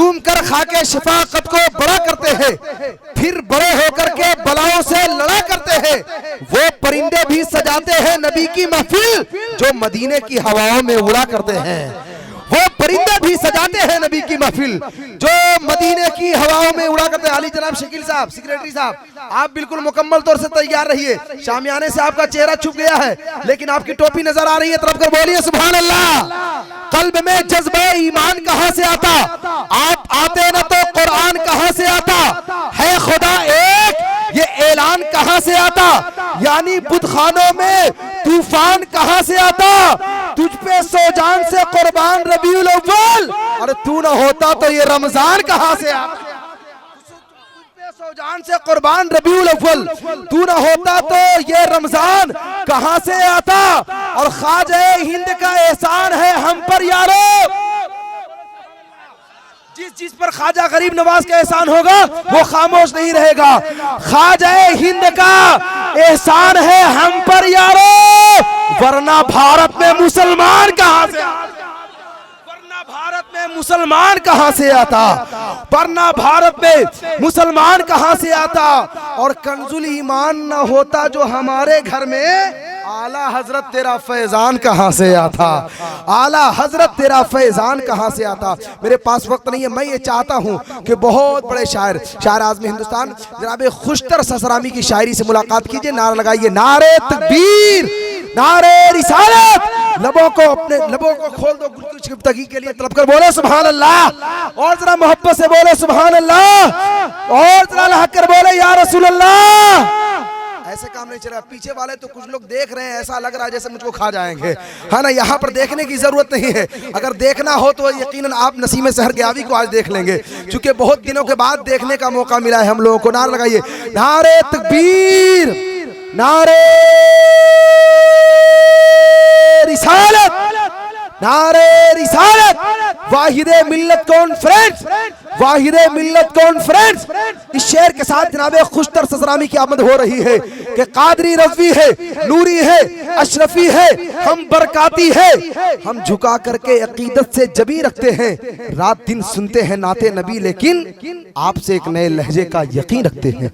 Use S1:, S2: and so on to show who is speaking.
S1: चूम कर खाके शफाकत को बड़ा करते हैं, फिर बड़े होकर के बलाओं से लड़ा करते हैं। वो परिंदे भी सजाते हैं नबी की महफिल जो मदीने की हवाओं में उड़ा करते हैं। वो परिंदे भी सजाते हैं नबी की महफिल जो मदीने की हवाओं में उड़ा करते हैं। अली जनाब शकील साहब, सेक्रेटरी साहब, आप बिल्कुल मुकम्मल तौर से तैयार रहिए। शामियाने से आपका चेहरा छुप गया है लेकिन आपकी टोपी नजर आ रही है, तरफ कर बोलिए सुभान अल्लाह। कल्ब में जज्बे ईमान कहां से आता, आप आते न तो कुरान कहां से आता, है खुदा एक ये ऐलान कहां से आता, यानी बुतखानों में तूफान कहां से आता, तुझ पे सो जान से कुर्बान रबीउल अव्वल, अरे तू ना होता तो ये रमजान कहां से आता, सो जान से कुर्बान रबीउल अव्वल, तू ना होता तो ये रमजान कहां से आता। और ख्वाजा हिंद का एहसान है हम पर यारो, जिस जिस पर ख्वाजा गरीब नवाज का एहसान होगा वो खामोश नहीं रहेगा। ख्वाजा हिंद का एहसान है हम पर यारो, वरना भारत में मुसलमान कहां से आता, वरना भारत में मुसलमान कहां से आता, वरना भारत में मुसलमान कहां से आता। और कंजुल ईमान न होता जो हमारे घर में, आला हजरत तेरा फैजान कहां से आता, आला हजरत तेरा फैजान कहां से आता। मेरे पास वक्त नहीं है, मैं ये चाहता हूं कि बहुत बड़े शायर, शायर आज़म हिंदुस्तान जनाब खुशतर ससरामी की शायरी से मुलाकात कीजिए। नारा लगाइए, नारे तकबीर, नारे रिसालत, लबों को अपने लबों को खोल दो गुफ्तगी के लिए, तलब कर बोले सुभान अल्लाह, और जरा मोहब्बत से बोले सुभान अल्लाह, और जरा लहक कर बोले या रसूल अल्लाह। ऐसे काम नहीं चलेगा। पीछे वाले तो कुछ लोग देख रहे हैं, ऐसा लग रहा है जैसे मुझको खा जाएंगे, है ना। यहाँ पर देखने की जरूरत नहीं है, अगर देखना हो तो यकीनन आप नसीम सहर गियावी को आज देख लेंगे, क्योंकि बहुत दिनों के बाद देखने का मौका मिला है हम लोगों को। नारा लगाइए, नारे तकबीर, नारे रिसालत, नारे रिसालत, वाहिदे मिल्लत कॉन्फ्रेंस, वाहिदे मिल्लत कॉन्फ्रेंस। इस शेर के साथ जनाब खुशतर ससरामी की आमद हो रही है कि कादरी रज़वी है, नूरी है, अशरफी है, हम बरकाती है, हम झुका करके अकीदत से जबी रखते हैं, रात दिन सुनते हैं नाते नबी, लेकिन आपसे एक नए लहजे का यकीन रखते हैं।